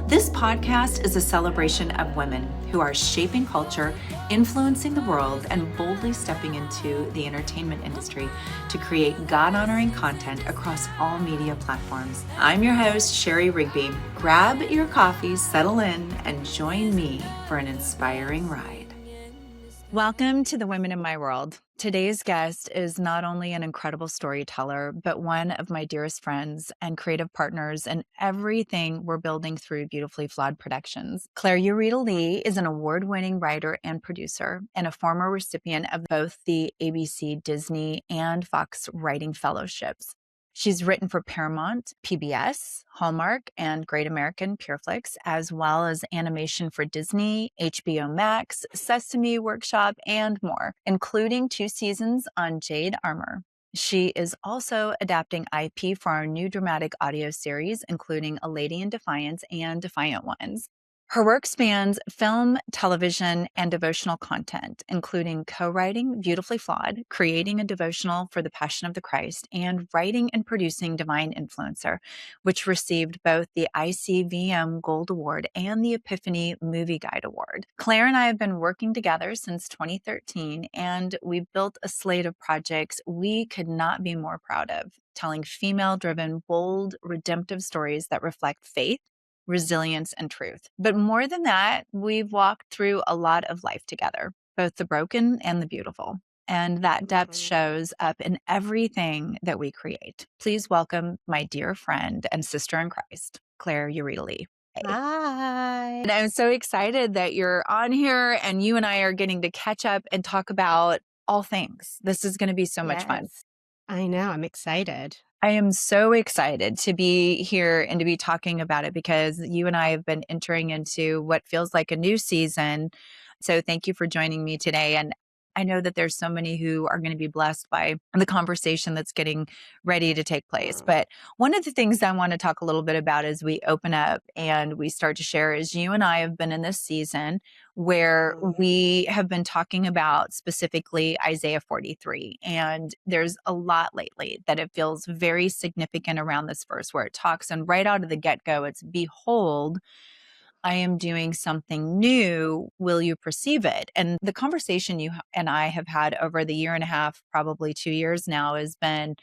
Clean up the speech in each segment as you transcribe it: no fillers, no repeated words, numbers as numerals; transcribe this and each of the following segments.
This podcast is a celebration of women who are shaping culture, influencing the world, and boldly stepping into the entertainment industry to create God-honoring content across all media platforms. I'm your host, Shari Rigby. Grab your coffee, settle in, and join me for an inspiring ride. Welcome to the Women in My World. Today's guest is not only an incredible storyteller, but one of my dearest friends and creative partners in everything we're building through Beautifully Flawed Productions. Claire Yorita Lee is an award-winning writer and producer and a former recipient of both the ABC, Disney, and Fox Writing Fellowships. She's written for Paramount, PBS, Hallmark, and Great American Pureflix, as well as animation for Disney, HBO Max, Sesame Workshop, and more, including 2 seasons on Jade Armor. She is also adapting IP for our new dramatic audio series, including A Lady in Defiance and Defiant Ones. Her work spans film, television, and devotional content, including co-writing Beautifully Flawed, creating a devotional for the Passion of the Christ, and writing and producing Divine Influencer, which received both the ICVM Gold Award and the Epiphany Movie Guide Award. Claire and I have been working together since 2013, and we've built a slate of projects we could not be more proud of, telling female-driven, bold, redemptive stories that reflect faith, resilience, and truth. But more than that, we've walked through a lot of life together, both the broken and the beautiful. And that depth shows up in everything that we create. Please welcome my dear friend and sister in Christ, Claire Yorita Lee. Hi. And I'm so excited that you're on here and you and I are getting to catch up and talk about all things. This is going to be so much fun. I know. I'm excited. I am so excited to be here and to be talking about it because you and I have been entering into what feels like a new season. So thank you for joining me today. And I know that there's so many who are going to be blessed by the conversation that's getting ready to take place. But one of the things I want to talk a little bit about as we open up and we start to share is you and I have been in this season where we have been talking about specifically Isaiah 43. And there's a lot lately that it feels very significant around this verse where it talks, and right out of the get-go, it's behold, I am doing something new. Will you perceive it? And the conversation you and I have had over the year and a half, probably 2 years now, has been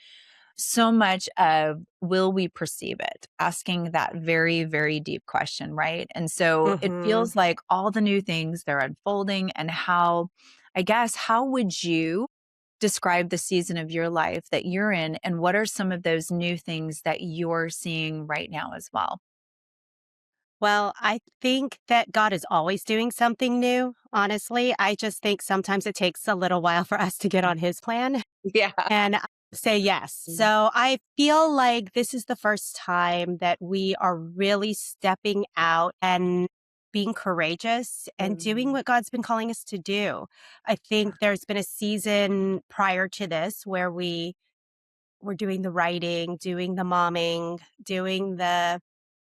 so much of will we perceive it? Asking that very, very deep question, right? And so it feels like all the new things they're unfolding and how would you describe the season of your life that you're in? And what are some of those new things that you're seeing right now as well? Well, I think that God is always doing something new. Honestly, I just think sometimes it takes a little while for us to get on his plan Yeah. and say yes. So I feel like this is the first time that we are really stepping out and being courageous and doing what God's been calling us to do. I think there's been a season prior to this where we were doing the writing, doing the momming, doing the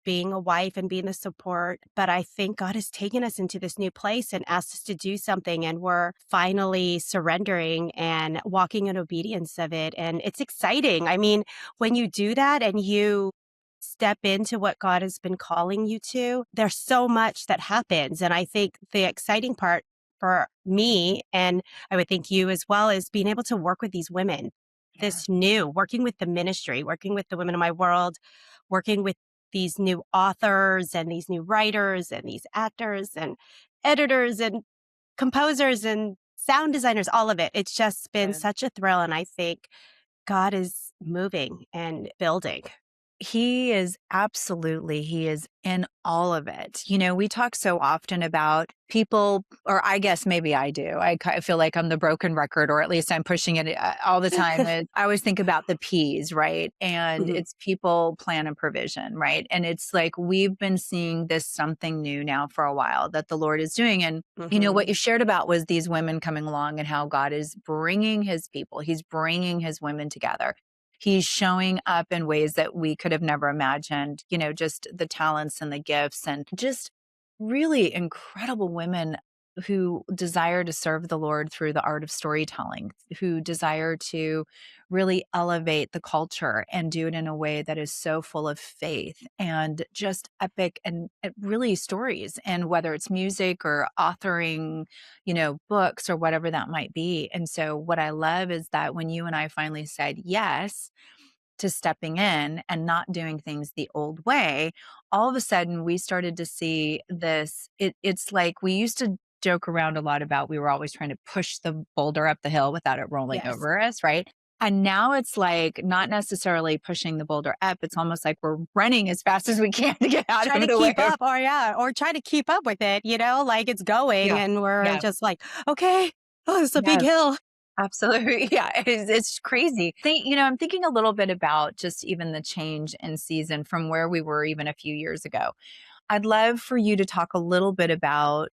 being a wife and being the support. But I think God has taken us into this new place and asked us to do something. And we're finally surrendering and walking in obedience of it. And it's exciting. I mean, when you do that and you step into what God has been calling you to, there's so much that happens. And I think the exciting part for me, and I would think you as well, is being able to work with these women. This new, working with the ministry, working with the Women in My World, working with these new authors and these new writers and these actors and editors and composers and sound designers, all of it. It's just been such a thrill. And I think God is moving and building. He is in all of it. You know, we talk so often about people, or I guess maybe I do. I feel like I'm the broken record, or at least I'm pushing it all the time. I always think about the P's, right? And it's people, plan, and provision, right? And it's like we've been seeing this something new now for a while that the Lord is doing. And, you know, what you shared about was these women coming along and how God is bringing his people, he's bringing his women together. He's showing up in ways that we could have never imagined, you know, just the talents and the gifts and just really incredible women who desire to serve the Lord through the art of storytelling, who desire to really elevate the culture and do it in a way that is so full of faith and just epic and really stories. And whether it's music or authoring, books or whatever that might be. And so what I love is that when you and I finally said yes, to stepping in and not doing things the old way, all of a sudden we started to see this. It's like we used to joke around a lot about we were always trying to push the boulder up the hill without it rolling Yes. over us, right? And now it's like not necessarily pushing the boulder up. It's almost like we're running as fast as we can to get out Try of to the way. keep up, or try to keep up with it, like it's going Yeah. and we're Yeah. just like, okay, oh, it's a big Yes. hill. Absolutely. Yeah, it's crazy. I'm thinking a little bit about just even the change in season from where we were even a few years ago. I'd love for you to talk a little bit about,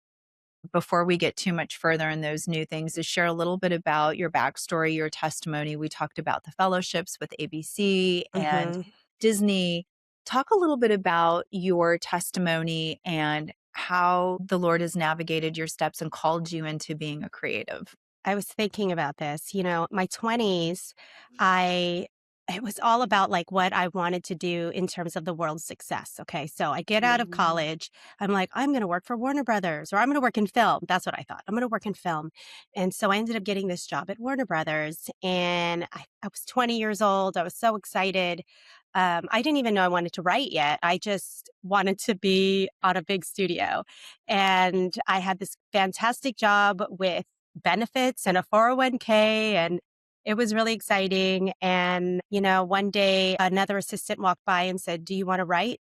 before we get too much further in those new things, to share a little bit about your backstory, your testimony. We talked about the fellowships with ABC and Hmm. Disney. Talk a little bit about your testimony and how the Lord has navigated your steps and called you into being a creative. I was thinking about this, my 20s, I it was all about like what I wanted to do in terms of the world's success. Okay. So I get out of college. I'm like, I'm going to work for Warner Brothers or I'm going to work in film. That's what I thought. I'm going to work in film. And so I ended up getting this job at Warner Brothers and I was 20 years old. I was so excited. I didn't even know I wanted to write yet. I just wanted to be on a big studio. And I had this fantastic job with benefits and a 401k, and it was really exciting. And, one day another assistant walked by and said, "Do you want to write?"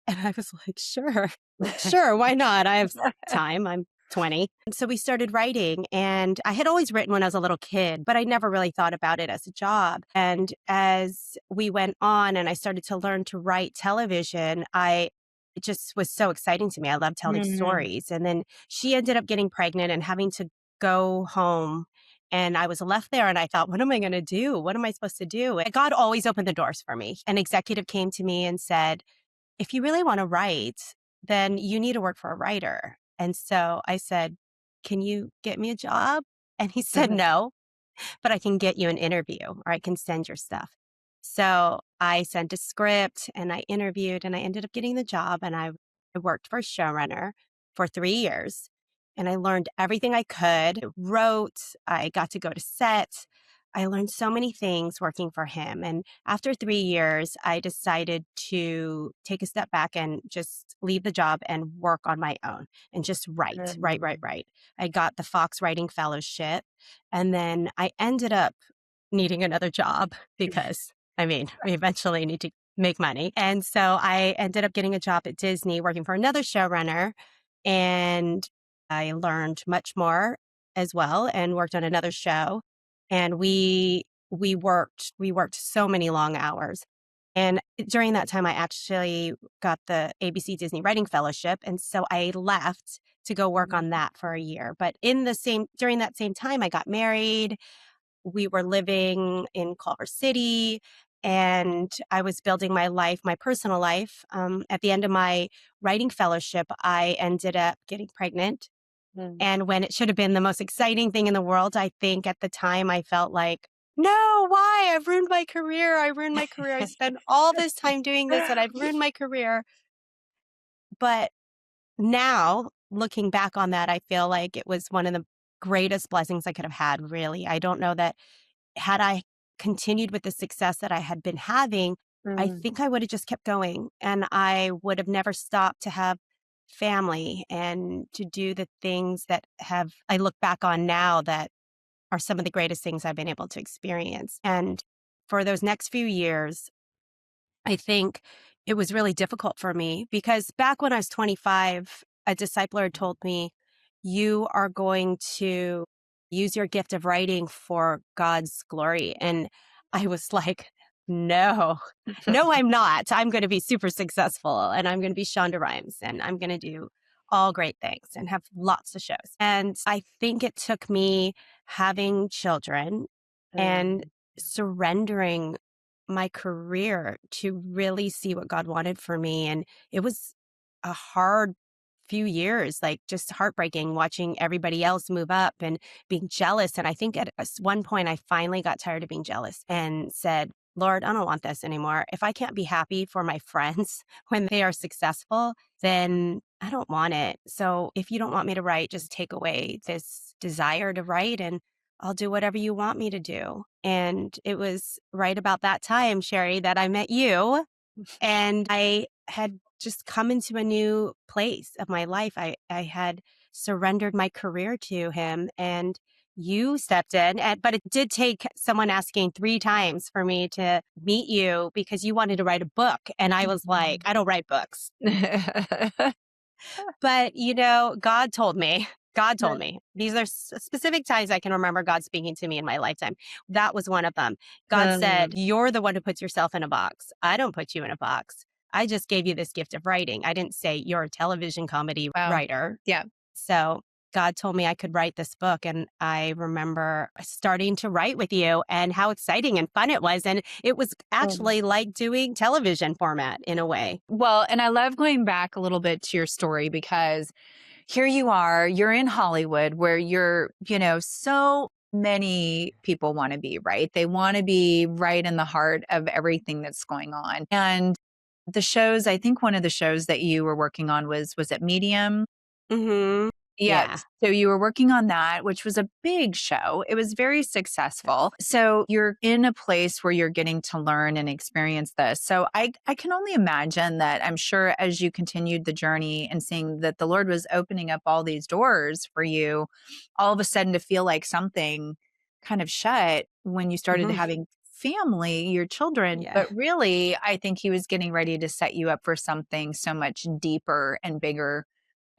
And I was like, "Sure, sure, why not? I have time. I'm 20." And so we started writing, and I had always written when I was a little kid, but I never really thought about it as a job. And as we went on and I started to learn to write television, it just was so exciting to me. I love telling Mm. stories. And then she ended up getting pregnant and having to go home. And I was left there and I thought, what am I going to do? What am I supposed to do? And God always opened the doors for me. An executive came to me and said, if you really want to write, then you need to work for a writer. And so I said, can you get me a job? And he said, no, but I can get you an interview or I can send your stuff. So I sent a script and I interviewed and I ended up getting the job. And I worked for a showrunner for 3 years and I learned everything I could, wrote, I got to go to set. I learned so many things working for him. And after 3 years, I decided to take a step back and just leave the job and work on my own and just write. I got the Fox Writing Fellowship. And then I ended up needing another job because, we eventually need to make money. And so I ended up getting a job at Disney working for another showrunner. And I learned much more as well and worked on another show. And we worked so many long hours. And during that time, I actually got the ABC Disney Writing Fellowship. And so I left to go work on that for a year. But during that same time, I got married. We were living in Culver City and I was building my life, my personal life. At the end of my writing fellowship, I ended up getting pregnant. Mm. And when it should have been the most exciting thing in the world, I think at the time I felt like, no, why? I've ruined my career. I ruined my career. I spent all this time doing this and I've ruined my career. But now, looking back on that, I feel like it was one of the greatest blessings I could have had, really. I don't know that had I continued with the success that I had been having, I Mm. think I would have just kept going and I would have never stopped to have family and to do the things that I look back on now that are some of the greatest things I've been able to experience. And for those next few years, I think it was really difficult for me because back when I was 25, a discipler had told me, you are going to use your gift of writing for God's glory. And I was like, no, no, I'm not. I'm going to be super successful and I'm going to be Shonda Rhimes and I'm going to do all great things and have lots of shows. And I think it took me having children and Mm. surrendering my career to really see what God wanted for me. And it was a hard few years, like just heartbreaking, watching everybody else move up and being jealous. And I think at one point, I finally got tired of being jealous and said, Lord, I don't want this anymore. If I can't be happy for my friends when they are successful, then I don't want it. So if you don't want me to write, just take away this desire to write and I'll do whatever you want me to do. And it was right about that time, Shari, that I met you. And I had just come into a new place of my life. I had surrendered my career to him and you stepped in. But it did take someone asking 3 times for me to meet you because you wanted to write a book. And I was like, I don't write books. But, God told me. These are specific times I can remember God speaking to me in my lifetime. That was one of them. God said, you're the one who puts yourself in a box. I don't put you in a box. I just gave you this gift of writing. I didn't say you're a television comedy Wow. writer. Yeah. So God told me I could write this book. And I remember starting to write with you and how exciting and fun it was. And it was actually like doing television format in a way. Well, and I love going back a little bit to your story because here you are, you're in Hollywood where you're, so many people want to be, right? They want to be right in the heart of everything that's going on. And the shows, I think one of the shows that you were working on was it Medium? Mm-hmm. Yeah. So you were working on that, which was a big show. It was very successful. So you're in a place where you're getting to learn and experience this. So I can only imagine that I'm sure as you continued the journey and seeing that the Lord was opening up all these doors for you, all of a sudden to feel like something kind of shut when you started having family, your children. Yeah. But really, I think he was getting ready to set you up for something so much deeper and bigger.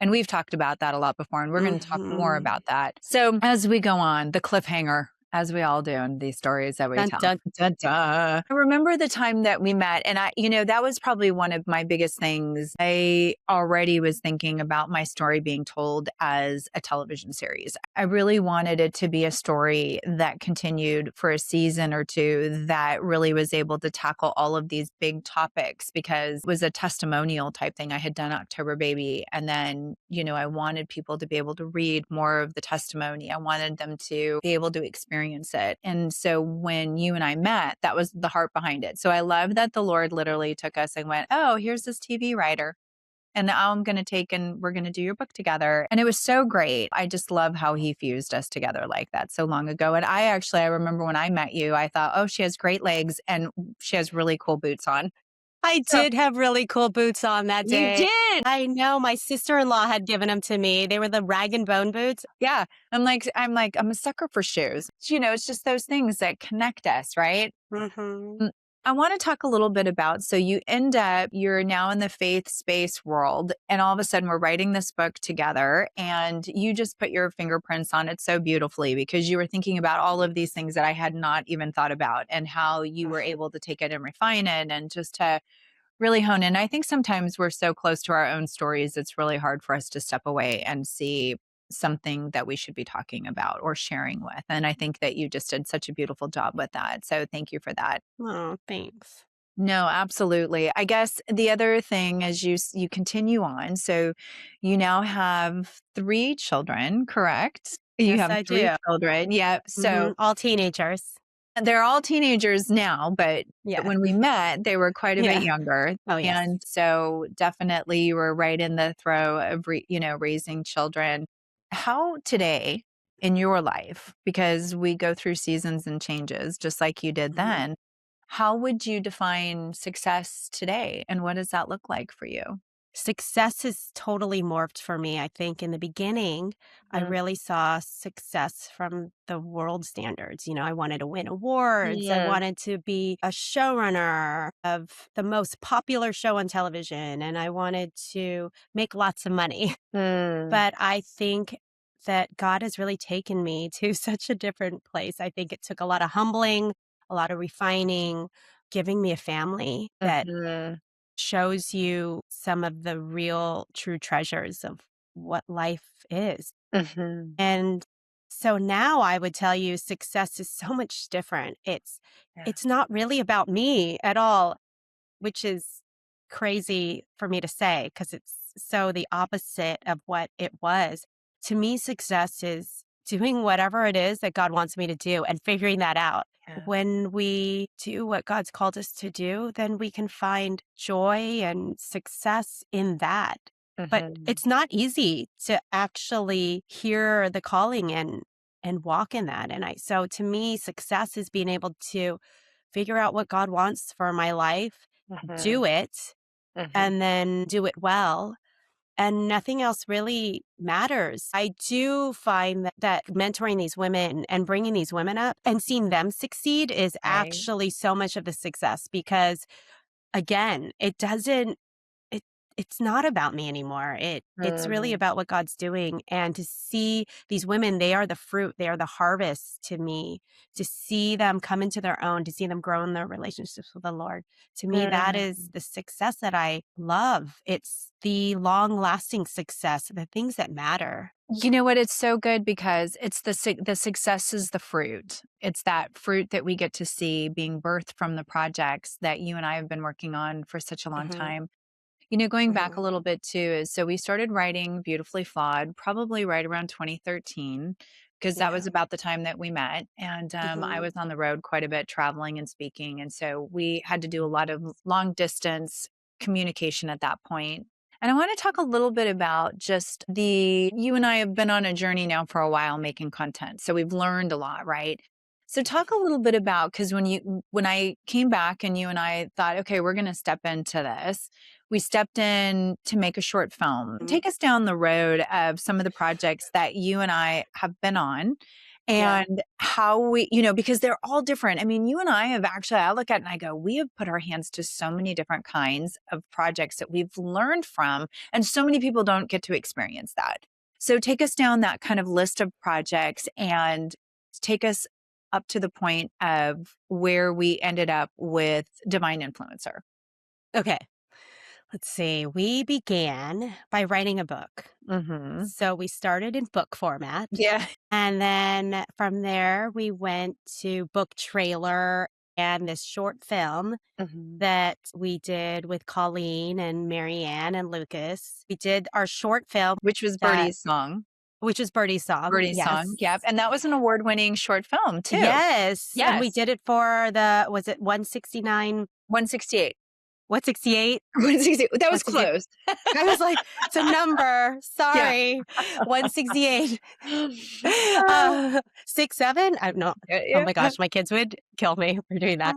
And we've talked about that a lot before, and we're going to talk more about that. So as we go on, the cliffhanger, as we all do in these stories that we tell. Dun, dun, dun. I remember the time that we met, and that was probably one of my biggest things. I already was thinking about my story being told as a television series. I really wanted it to be a story that continued for a season or two that really was able to tackle all of these big topics because it was a testimonial type thing. I had done October Baby, and then, I wanted people to be able to read more of the testimony. I wanted them to be able to experience it. And so when you and I met, that was the heart behind it. So I love that the Lord literally took us and went, oh, here's this TV writer. And now I'm going to take and we're going to do your book together. And it was so great. I just love how he fused us together like that so long ago. And I remember when I met you, I thought, oh, she has great legs and she has really cool boots on. I did have really cool boots on that day. You did. I know. My sister-in-law had given them to me. They were the rag and bone boots. Yeah. I'm a sucker for shoes. It's just those things that connect us, right? Mm-hmm. I want to talk a little bit about, so you're now in the faith space world, and all of a sudden we're writing this book together, and you just put your fingerprints on it so beautifully because you were thinking about all of these things that I had not even thought about and how you were able to take it and refine it and just to really hone in. I think sometimes we're so close to our own stories, it's really hard for us to step away and see something that we should be talking about or sharing with. And I think that you just did such a beautiful job with that. So thank you for that. Oh, thanks. No, absolutely. I guess the other thing as you continue on, so you now have 3 children, correct? You Yes, have I 3 children. Yeah. So all teenagers. they're all teenagers now, but Yeah. when we met, they were quite a bit younger. Oh, yes. And so definitely you were right in the throw of, raising children. How today in your life, because we go through seasons and changes just like you did then, how would you define success today? And what does that look like for you? Success has totally morphed for me. I think in the beginning, I really saw success from the world standards. I wanted to win awards. I wanted to be a showrunner of the most popular show on television, and I wanted to make lots of money. But I think that God has really taken me to such a different place. I think it took a lot of humbling, a lot of refining, giving me a family that shows you some of the real true treasures of what life is. And so now I would tell you success is so much different. It's not really about me at all, which is crazy for me to say because it's so the opposite of what it was. To me, success is doing whatever it is that God wants me to do and figuring that out. Yeah. When we do what God's called us to do, then we can find joy and success in that. But it's not easy to actually hear the calling and walk in that. So to me, success is being able to figure out what God wants for my life, do it, and then do it well. And nothing else really matters. I do find that mentoring these women and bringing these women up and seeing them succeed is Right. actually so much of the success because, again, it it's not about me anymore. It's really about what God's doing. And to see these women, they are the fruit, they are the harvest to me. To see them come into their own, to see them grow in their relationships with the Lord. To me, that is the success that I love. It's the long-lasting success, the things that matter. You know what? It's so good because it's the success is the fruit. It's that fruit that we get to see being birthed from the projects that you and I have been working on for such a long Hmm. time. Going back a Hmm. little bit too, is so we started writing Beautifully Flawed probably right around 2013, because that was Yeah. about the time that we met. And I Hmm. was on the road quite a bit, traveling and speaking. And so we had to do a lot of long distance communication at that point. And I want to talk a little bit about just you and I have been on a journey now for a while making content. So we've learned a lot, right? So talk a little bit about, because when I came back and you and I thought, okay, we're going to step into this, we stepped in to make a short film. Take us down the road of some of the projects that you and I have been on Yeah. and how because they're all different. I mean, you and I have actually, I look at it and I go, we have put our hands to so many different kinds of projects that we've learned from, and so many people don't get to experience that. So take us down that kind of list of projects and take us up to the point of where we ended up with Divine Influencer. Okay. Let's see. We began by writing a book. Mm-hmm. So we started in book format. Yeah. And then from there, we went to book trailer and this short film Mhm. that we did with Colleen and Marianne and Lucas. We did our short film Which was that, Birdie's song. which is Birdie's song. Birdie's song, Yes. yep, and that was an award-winning short film too. Yes. And we Yes, did it for was it 169, 168. 168? 168, that was 168. close. I was like, it's a number. Yeah. Sorry. 168. 6, 7? I don't know. Oh Yeah. my gosh, my kids would kill me for doing that.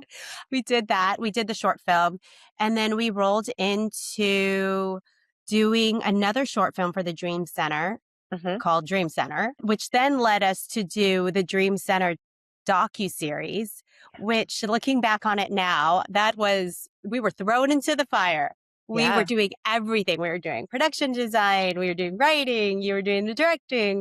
We did that. We did the short film. And then we rolled into doing another short film for the Dream Center Mhm. called Dream Center, which then led us to do the Dream Center docuseries, which looking back on it now, we were thrown into the fire. We were Yeah. doing everything. We were doing production design. We were doing writing. You were doing the directing.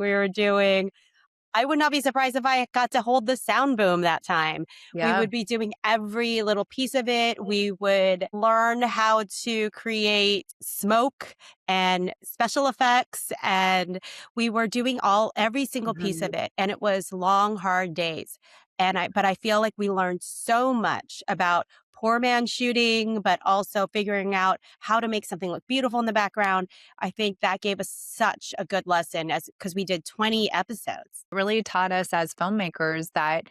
I would not be surprised if I got to hold the sound boom that time. We Yeah. would be doing every little piece of it. We would learn how to create smoke and special effects. And we were doing every single piece of Mhm. it. And it was long, hard days. But I feel like we learned so much about poor man shooting, but also figuring out how to make something look beautiful in the background. I think that gave us such a good lesson because we did 20 episodes. Really taught us as filmmakers that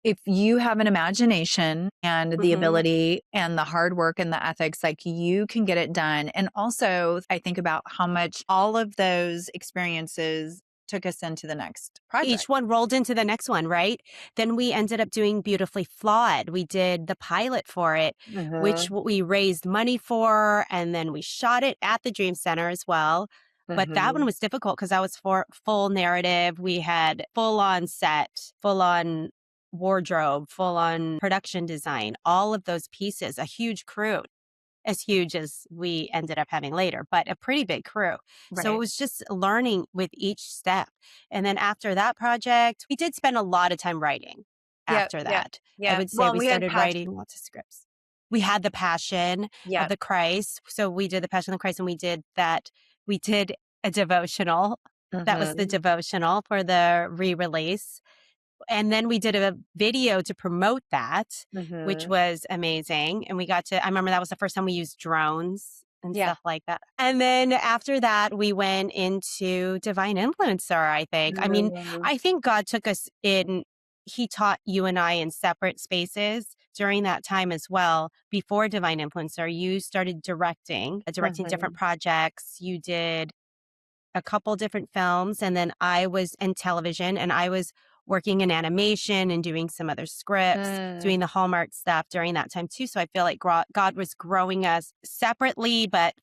if you have an imagination and the Hmm. ability and the hard work and the ethics, like you can get it done. And also, I think about how much all of those experiences took us into the next project. Each one rolled into the next one, right? Then we ended up doing Beautifully Flawed. We did the pilot for it, which Mhm. we raised money for, and then we shot it at the Dream Center as well. But that one Mhm. was difficult because that was for full narrative. We had full on set, full on wardrobe, full on production design, all of those pieces, a huge crew, as huge as we ended up having later, but a pretty big crew. So it Right. was just learning with each step. And then after that project, we did spend a lot of time writing Yeah. after Yeah. that. I Yeah. would say Well, we we had started passion. writing lots of scripts. We had the passion of Yeah. the Christ. So we did the Passion of the Christ and we did that. We did a devotional. That was the Mhm. devotional for the re-release. And then we did a video to promote that, which Mhm. was amazing. And I remember that was the first time we used drones. and Yeah. stuff like that. And then after that, we went into Divine Influencer, I think. I mean, Mm. I think God took us in, He taught you and I in separate spaces during that time as well. Before Divine Influencer, you started directing different Mhm. projects. You did a couple different films, and then I was in television, and I was working in animation and doing some other scripts, Mm. doing the Hallmark stuff during that time too. So I feel like God was growing us separately, but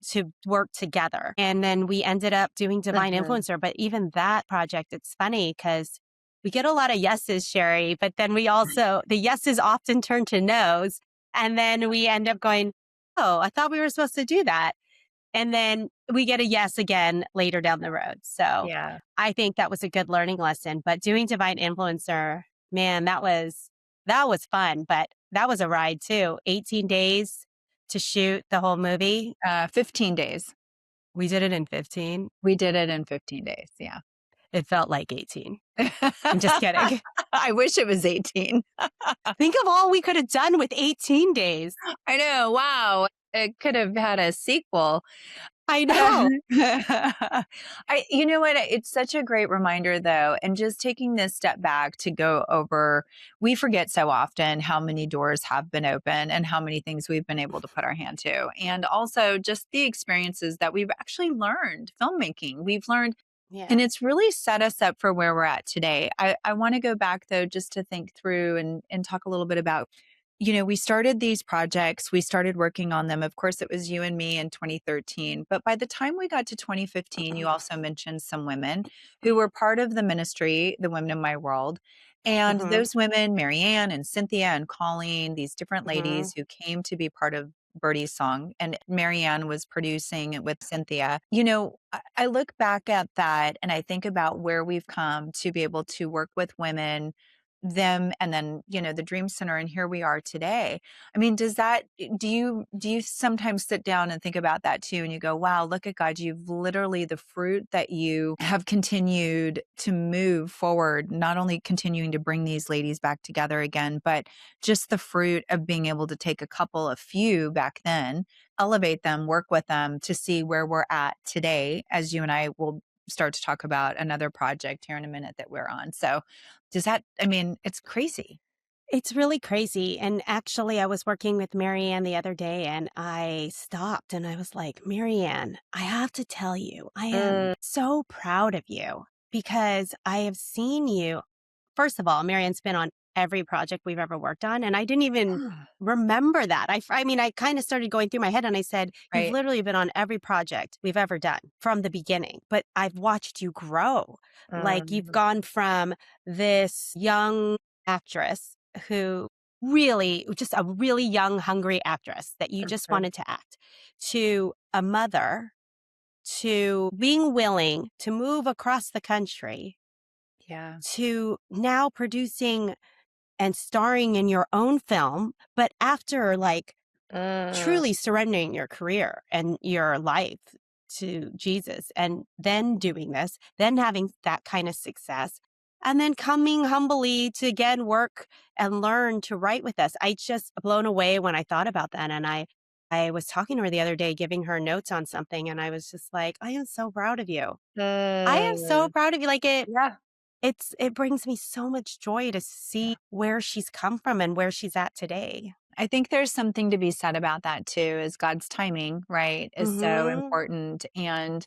to work together. And then we ended up doing Divine Mhm. Influencer. But even that project, it's funny because we get a lot of yeses, Shari, but then we also, the yeses often turn to nos. And then we end up going, oh, I thought we were supposed to do that. And then we get a yes again later down the road. So Yeah. I think that was a good learning lesson. But doing Divine Influencer, man, that was fun, but that was a ride too. 18 days to shoot the whole movie. 15 days. We did it in 15. We did it in 15 days. Yeah. It felt like 18. I'm just kidding. I wish it was 18. Think of all we could have done with 18 days. I know. Wow. It could have had a sequel. I know. You know what? It's such a great reminder, though. And just taking this step back to go over, we forget so often how many doors have been open and how many things we've been able to put our hand to. And also just the experiences that we've actually learned filmmaking. We've learned, Yeah. and it's really set us up for where we're at today. I want to go back, though, just to think through and talk a little bit about, we started these projects, we started working on them. Of course, it was you and me in 2013. But by the time we got to 2015, you also mentioned some women who were part of the ministry, the Women in My World. And Mm-hmm. those women, Marianne and Cynthia and Colleen, these different Mm-hmm. ladies who came to be part of Birdie's song, and Marianne was producing it with Cynthia. I look back at that and I think about where we've come to be able to work with women, them, and then the Dream Center, and here we are today. I mean, do you sometimes sit down and think about that too, and you go, wow, look at God, you've literally, the fruit that you have continued to move forward, not only continuing to bring these ladies back together again, but just the fruit of being able to take a few back then, elevate them, work with them to see where we're at today, as you and I will start to talk about another project here in a minute that we're on. So it's crazy. It's really crazy. And actually, I was working with Marianne the other day and I stopped and I was like, Marianne, I have to tell you, I am so proud of you because I have seen you. First of all, Marianne's been on every project we've ever worked on. And I didn't even remember that. I mean, I kind of started going through my head and I said, you've Right. literally been on every project we've ever done from the beginning, but I've watched you grow. Like you've gone from this young actress who really, just a really young, hungry actress that you just wanted to act, to a mother, to being willing to move across the country, Yeah. to now producing and starring in your own film, but after like truly surrendering your career and your life to Jesus and then doing this, then having that kind of success, and then coming humbly to again work and learn to write with us. I just blown away when I thought about that. And I was talking to her the other day, giving her notes on something, and I was just like, I am so proud of you. I am so proud of you. Like Yeah. it brings me so much joy to see where she's come from and where she's at today. I think there's something to be said about that too, is God's timing, right, is so Mhm. important. And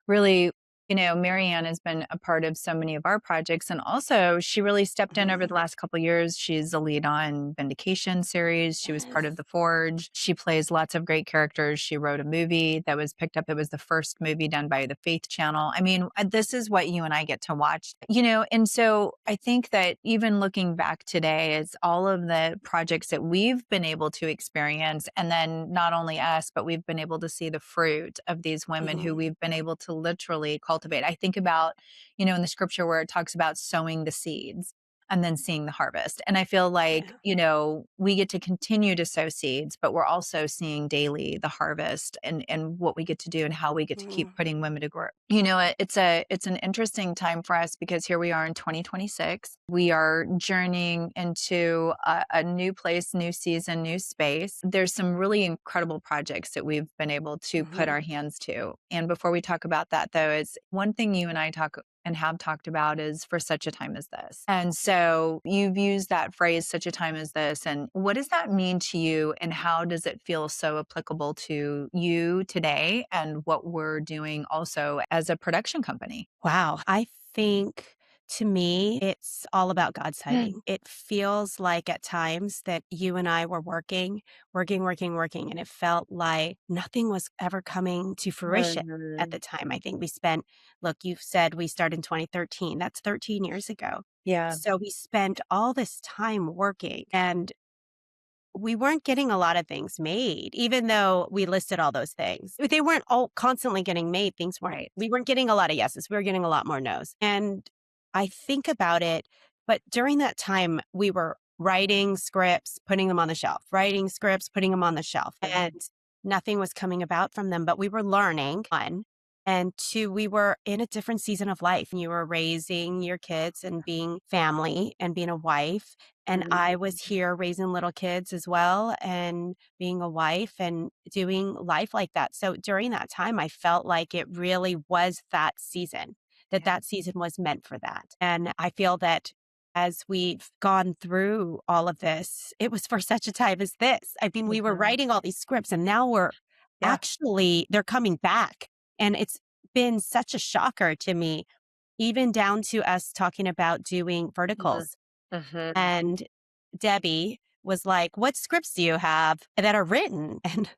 really, Marianne has been a part of so many of our projects. And also, she really stepped in over the Mhm. last couple of years. She's the lead on Vindication series. She was part Yes. of The Forge. She plays lots of great characters. She wrote a movie that was picked up. It was the first movie done by the Faith Channel. I mean, this is what you and I get to watch, and so I think that even looking back today, is all of the projects that we've been able to experience. And then not only us, but we've been able to see the fruit of these women who Mhm. we've been able to literally cultivate. I think about, in the scripture where it talks about sowing the seeds. and then seeing the harvest. And I feel like, we get to continue to sow seeds, but we're also seeing daily the harvest and what we get to do and how we get to keep putting women to work. It's an interesting time for us because here we are in 2026. We are journeying into a new place, new season, new space. There's some really incredible projects that we've been able to put our hands to. And before we talk about that, though, is one thing you and I talk and have talked about is for such a time as this. And so you've used that phrase, such a time as this. And what does that mean to you? And how does it feel so applicable to you today and what we're doing also as a production company? Wow. I think to me, it's all about God's timing. It feels like at times that you and I were working, and it felt like nothing was ever coming to fruition at the time. I think we spent, look, you've said we started in 2013. That's 13 years ago. Yeah. So we spent all this time working and we weren't getting a lot of things made, even though we listed all those things. They weren't all constantly getting made. Things weren't. Right. We weren't getting a lot of yeses. We were getting a lot more nos. And I think about it, but during that time, we were writing scripts, putting them on the shelf, writing scripts, putting them on the shelf. And nothing was coming about from them, but we were learning, one. And two, we were in a different season of life. You were raising your kids and being family and being a wife. And I was here raising little kids as well and being a wife and doing life like that. So during that time, I felt like it really was that season, that season was meant for that. And I feel that as we've gone through all of this, it was for such a time as this. I mean, we were writing all these scripts and now we're actually, they're coming back. And it's been such a shocker to me, even down to us talking about doing verticals. And Debbie was like, what scripts do you have that are written? And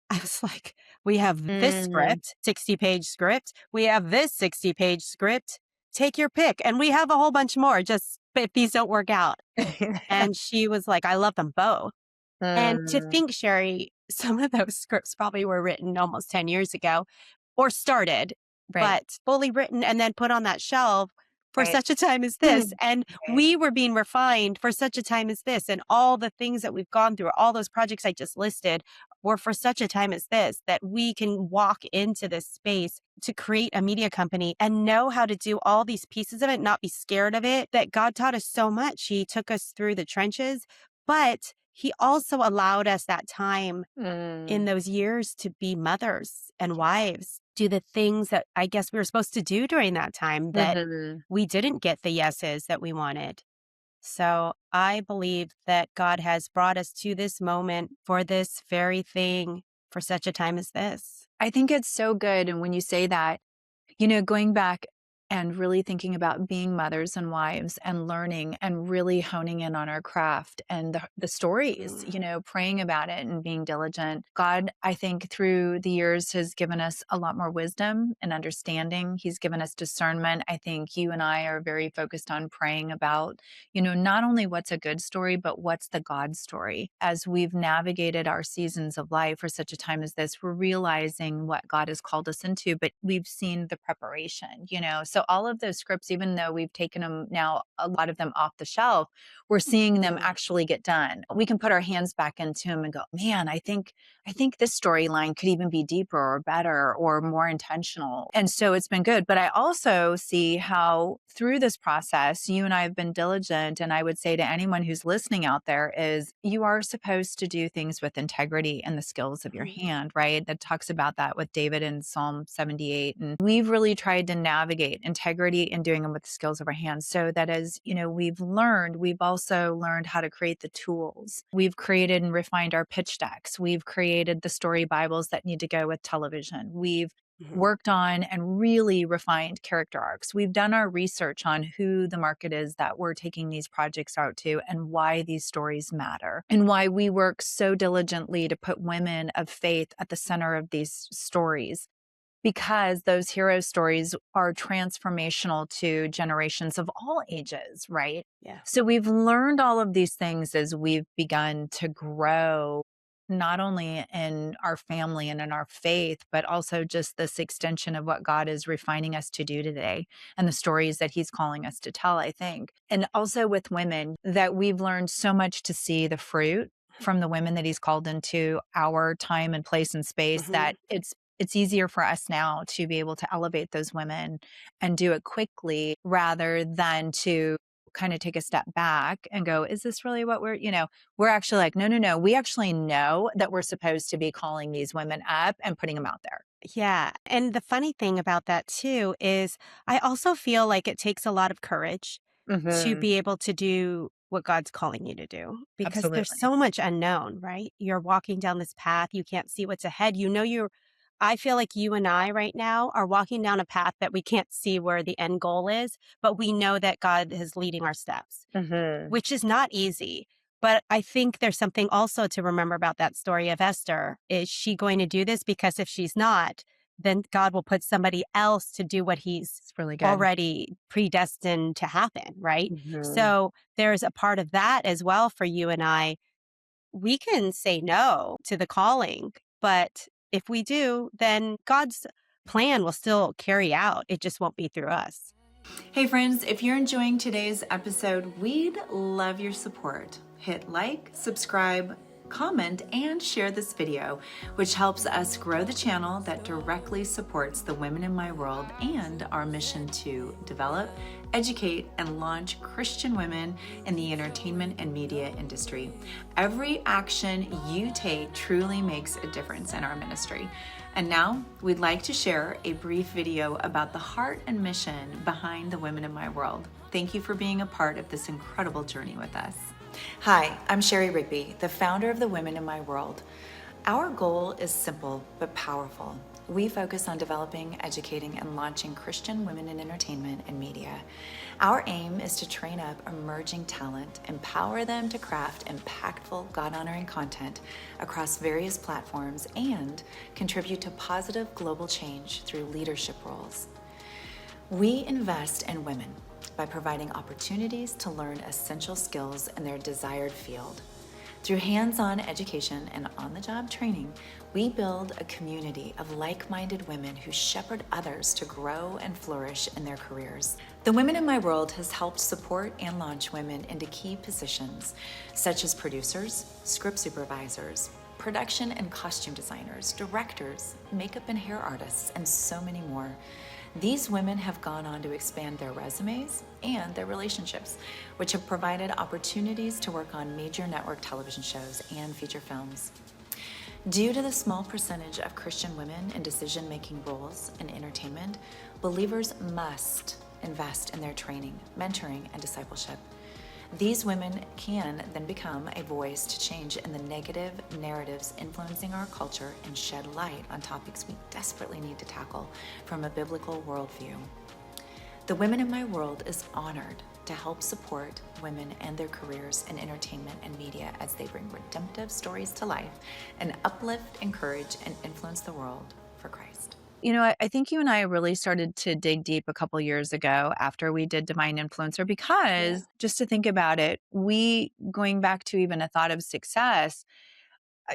I was like, we have this script, 60-page script. We have this 60-page script. Take your pick. And we have a whole bunch more, just if these don't work out. And she was like, I love them both. And to think, Shari, some of those scripts probably were written almost 10 years ago or started, but fully written and then put on that shelf for such a time as this. And we were being refined for such a time as this. And all the things that we've gone through, all those projects I just listed were for such a time as this, that we can walk into this space to create a media company and know how to do all these pieces of it, not be scared of it, that God taught us so much. He took us through the trenches, but He also allowed us that time in those years to be mothers and wives, do the things that I guess we were supposed to do during that time that we didn't get the yeses that we wanted. So I believe that God has brought us to this moment for this very thing for such a time as this. I think it's so good. And when you say that, going back and really thinking about being mothers and wives and learning and really honing in on our craft and the stories, praying about it and being diligent. God, I think through the years has given us a lot more wisdom and understanding. He's given us discernment. I think you and I are very focused on praying about, not only what's a good story, but what's the God story. As we've navigated our seasons of life for such a time as this, we're realizing what God has called us into, but we've seen the preparation, So all of those scripts, even though we've taken them now, a lot of them off the shelf, we're seeing them actually get done. We can put our hands back into them and go, man, I think this storyline could even be deeper or better or more intentional. And so it's been good. But I also see how through this process, you and I have been diligent. And I would say to anyone who's listening out there is you are supposed to do things with integrity and the skills of your hand, right? That talks about that with David in Psalm 78. And we've really tried to navigate integrity and doing them with the skills of our hands so that as, we've also learned how to create the tools. We've created and refined our pitch decks. We've created the story Bibles that need to go with television. We've worked on and really refined character arcs. We've done our research on who the market is that we're taking these projects out to and why these stories matter and why we work so diligently to put women of faith at the center of these stories. Because those hero stories are transformational to generations of all ages, right? Yeah. So we've learned all of these things as we've begun to grow not only in our family and in our faith, but also just this extension of what God is refining us to do today and the stories that He's calling us to tell, I think. And also with women, that we've learned so much to see the fruit from the women that He's called into our time and place and space, Hmm. that it's easier for us now to be able to elevate those women and do it quickly rather than to kind of take a step back and go, is this really what we're actually like, no, no, no. We actually know that we're supposed to be calling these women up and putting them out there. Yeah. And the funny thing about that too is I also feel like it takes a lot of courage to Hmm. be able to do what God's calling you to do because there's Absolutely. so much unknown, right? You're walking down this path, you can't see what's ahead. I feel like you and I right now are walking down a path that we can't see where the end goal is, but we know that God is leading our steps, Hmm. which is not easy. But I think there's something also to remember about that story of Esther. Is she going to do this? Because if she's not, then God will put somebody else to do what he's It's really good. already predestined to happen, right? Hmm. So there's a part of that as well for you and I. We can say no to the calling, but if we do, then God's plan will still carry out. It just won't be through us. Hey friends, if you're enjoying today's episode, we'd love your support. Hit like, subscribe, comment, and share this video, which helps us grow the channel that directly supports the women in my world and our mission to develop, educate, and launch Christian women in the entertainment and media industry. Every action you take truly makes a difference in our ministry. And now we'd like to share a brief video about the heart and mission behind the women in my world. Thank you for being a part of this incredible journey with us. Hi, I'm Shari Rigby, the founder of the Women in My World. Our goal is simple but powerful. We focus on developing, educating, and launching Christian women in entertainment and media. Our aim is to train up emerging talent, empower them to craft impactful, God-honoring content across various platforms, and contribute to positive global change through leadership roles. We invest in women by providing opportunities to learn essential skills in their desired field. Through hands-on education and on-the-job training, we build a community of like-minded women who shepherd others to grow and flourish in their careers. The Women in My World has helped support and launch women into key positions, such as producers, script supervisors, production and costume designers, directors, makeup and hair artists, and so many more. These women have gone on to expand their resumes and their relationships, which have provided opportunities to work on major network television shows and feature films. Due to the small percentage of Christian women in decision-making roles in entertainment, believers must invest in their training, mentoring, and discipleship. These women can then become a voice to change in the negative narratives influencing our culture and shed light on topics we desperately need to tackle from a biblical worldview. The Women in My World is honored to help support women and their careers in entertainment and media as they bring redemptive stories to life and uplift, encourage, and influence the world for Christ. I think you and I really started to dig deep a couple years ago after we did Divine Influencer, because just to think about it, we going back to even a thought of success,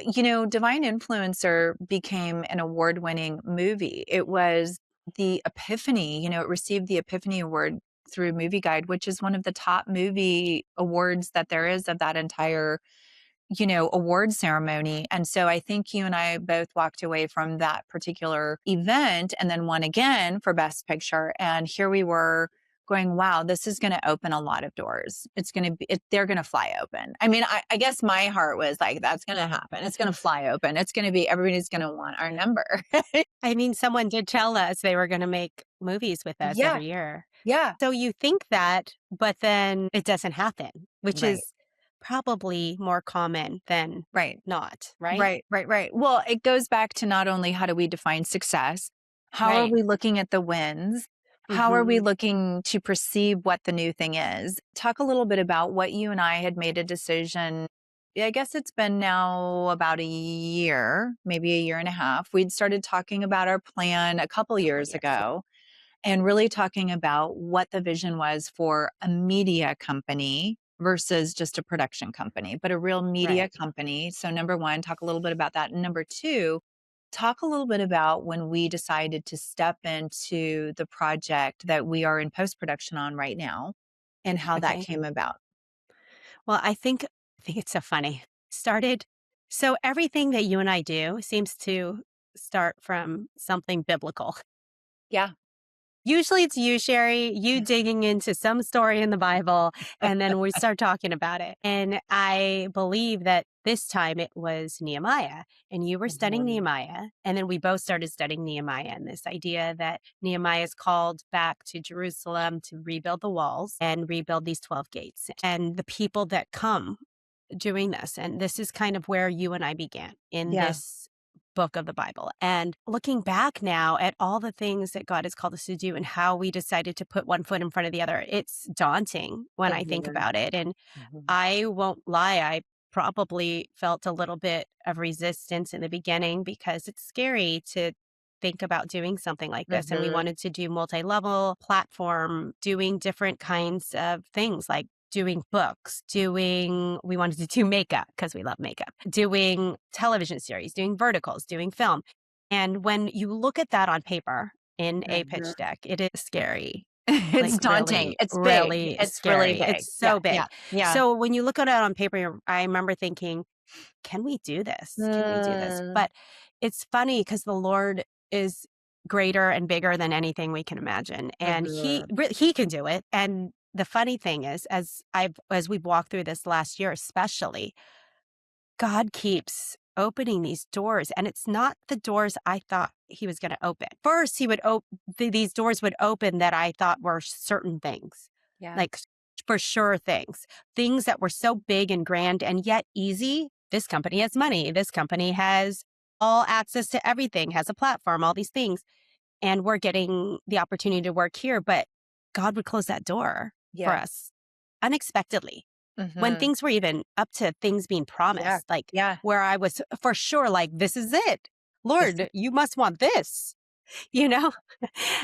Divine Influencer became an award-winning movie. It was the Epiphany, it received the Epiphany Award through Movie Guide, which is one of the top movie awards that there is of that entire award ceremony. And so I think you and I both walked away from that particular event and then won again for Best Picture. And here we were going, wow, this is going to open a lot of doors. They're going to fly open. I mean, I guess my heart was like, that's going to happen. It's going to fly open. It's going to be, everybody's going to want our number. I mean, someone did tell us they were going to make movies with us Yeah. every year. Yeah. So you think that, but then it doesn't happen, which Right. is probably more common than Right. not, right? Right, right, right. Well, it goes back to not only how do we define success, how are Right. we looking at the wins? How are we Hmm. looking to perceive what the new thing is? Talk a little bit about what you and I had made a decision. Yeah, I guess it's been now about a year, maybe a year and a half. We'd started talking about our plan a couple years ago and really talking about what the vision was for a media company versus just a production company, but a real media Right. company. So, number one, talk a little bit about that. And number two, talk a little bit about when we decided to step into the project that we are in post production on right now and how that Okay. came about. Well, I think it's so funny. Started so everything that you and I do seems to start from something biblical. Yeah. Usually it's you, Sherry, you digging into some story in the Bible, and then we start talking about it. And I believe that this time it was Nehemiah, and you were studying Mhm. Nehemiah. And then we both started studying Nehemiah and this idea that Nehemiah is called back to Jerusalem to rebuild the walls and rebuild these 12 gates and the people that come doing this. And this is kind of where you and I began in Yeah. this book of the Bible. And looking back now at all the things that God has called us to do and how we decided to put one foot in front of the other, it's daunting when I think Mhm. about it. And Mhm. I won't lie, I probably felt a little bit of resistance in the beginning because it's scary to think about doing something like this. And we Mhm. wanted to do multi level platform, doing different kinds of things like doing books, we wanted to do makeup because we love makeup, doing television series, doing verticals, doing film. And when you look at that on paper in a Mhm. pitch deck, it is scary. It's Like daunting. really, It's big. really It's really scary. big. It's Yeah. so Yeah. big. Yeah. So when you look at it on paper, I remember thinking, can we do this? Can we do this? Mm. But it's funny because the Lord is greater and bigger than anything we can imagine. And Mhm. he can do it. And the funny thing is, as we've walked through this last year, especially, God keeps opening these doors, and it's not the doors I thought he was going to open. First, he would these doors would open that I thought were certain things, Yeah. like for sure things that were so big and grand and yet easy. This company has money. This company has all access to everything, has a platform, all these things. And we're getting the opportunity to work here, but God would close that door for Yeah. us unexpectedly when Mhm. things were even up to things being Yeah. promised, like Yeah. where I was for sure like, this is it. This is Lord, you must want this, you know?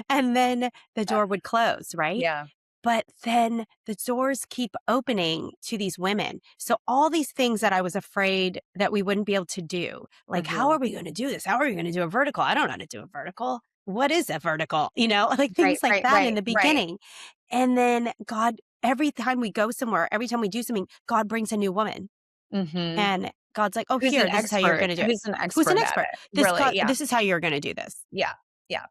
And then the uh, door would close, right? yeah. But then the doors keep opening to these women. So all these things that I was afraid that we wouldn't be able to do, like, how Mhm. are we going to do this? How are we going to do a vertical? I don't know how to do a vertical. What is a vertical? Like Right, things like right, that in right, the right. beginning. And then God, every time we go somewhere, every time we do something, God brings a new woman. Mhm. And God's like, oh, Who's an here, this is how you're expert? going to do it. Who's an Who's an expert at expert? it? Really? Yeah. This is how you're going to do this. Yeah. Yeah.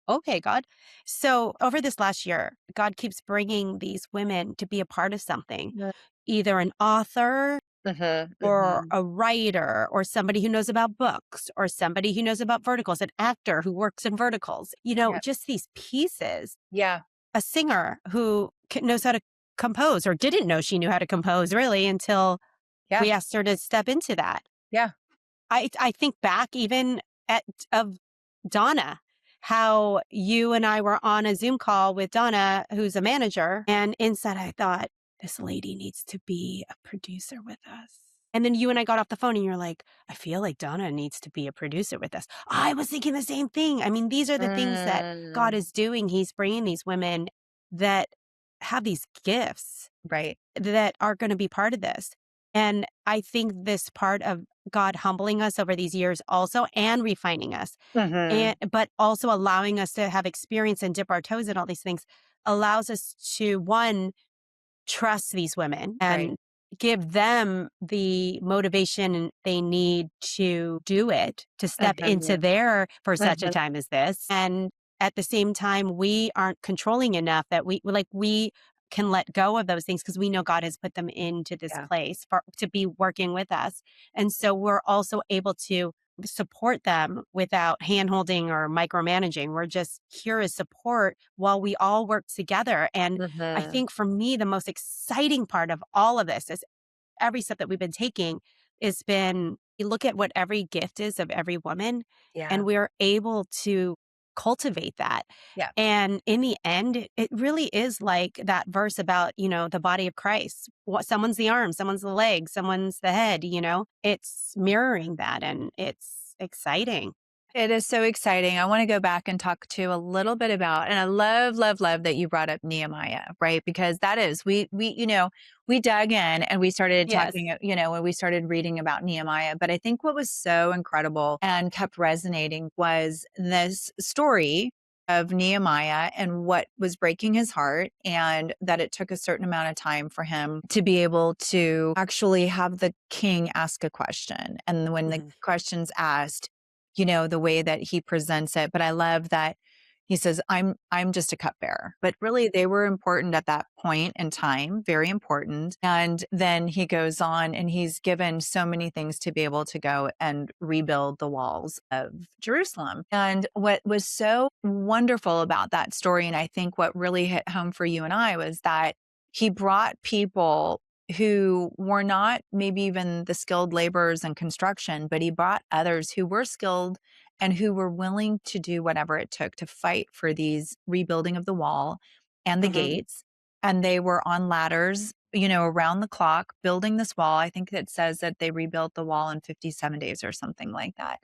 Okay, God. So over this last year, God keeps bringing these women to be a part of something, Mhm. either an author Mhm. or Mhm. a writer or somebody who knows about books or somebody who knows about verticals, an actor who works in verticals, Yeah. just these pieces, Yeah. a singer who knows how to compose or didn't know she knew how to compose really until Yeah. we asked her to step into that. Yeah. I think back even at of Donna, how you and I were on a Zoom call with Donna, who's a manager, and inside I thought, this lady needs to be a producer with us. And then you and I got off the phone and you're like, I feel like Donna needs to be a producer with us. I was thinking the same thing. I mean, these are the things that God Mm. is doing. He's bringing these women that have these gifts Right. that are going to be part of this. And I think this part of God humbling us over these years also and refining us Mhm. and but also allowing us to have experience and dip our toes in all these things allows us to one trust these women Right. and give them the motivation they need to do it, to step into Mhm. there for such a Mhm. time as this. And at the same time, we aren't controlling enough that we can let go of those things because we know God has put them into this Yeah. place to be working with us. And so we're also able to support them without handholding or micromanaging. We're just here as support while we all work together. And I Mhm. think for me, the most exciting part of all of this is every step that we've been taking has been you look at what every gift is of every woman, Yeah. and we're able to cultivate that. Yeah. And in the end, it really is like that verse about, the body of Christ. Someone's the arm, someone's the leg, someone's the head, it's mirroring that and it's exciting. It is so exciting. I want to go back and talk to a little bit about, and I love, love, love that you brought up Nehemiah, right? Because that is, we dug in and we started Yes. talking, when we started reading about Nehemiah. But I think what was so incredible and kept resonating was this story of Nehemiah and what was breaking his heart, and that it took a certain amount of time for him to be able to actually have the king ask a question. And when the question's asked, the way that he presents it. But I love that he says, I'm just a cupbearer. But really they were important at that point in time, very important. And then he goes on and he's given so many things to be able to go and rebuild the walls of Jerusalem. And what was so wonderful about that story, and I think what really hit home for you and I, was that he brought people who were not maybe even the skilled laborers in construction, but he brought others who were skilled and who were willing to do whatever it took to fight for these rebuilding of the wall and the gates. And they were on ladders, around the clock building this wall. I think it says that they rebuilt the wall in 57 days or something like that.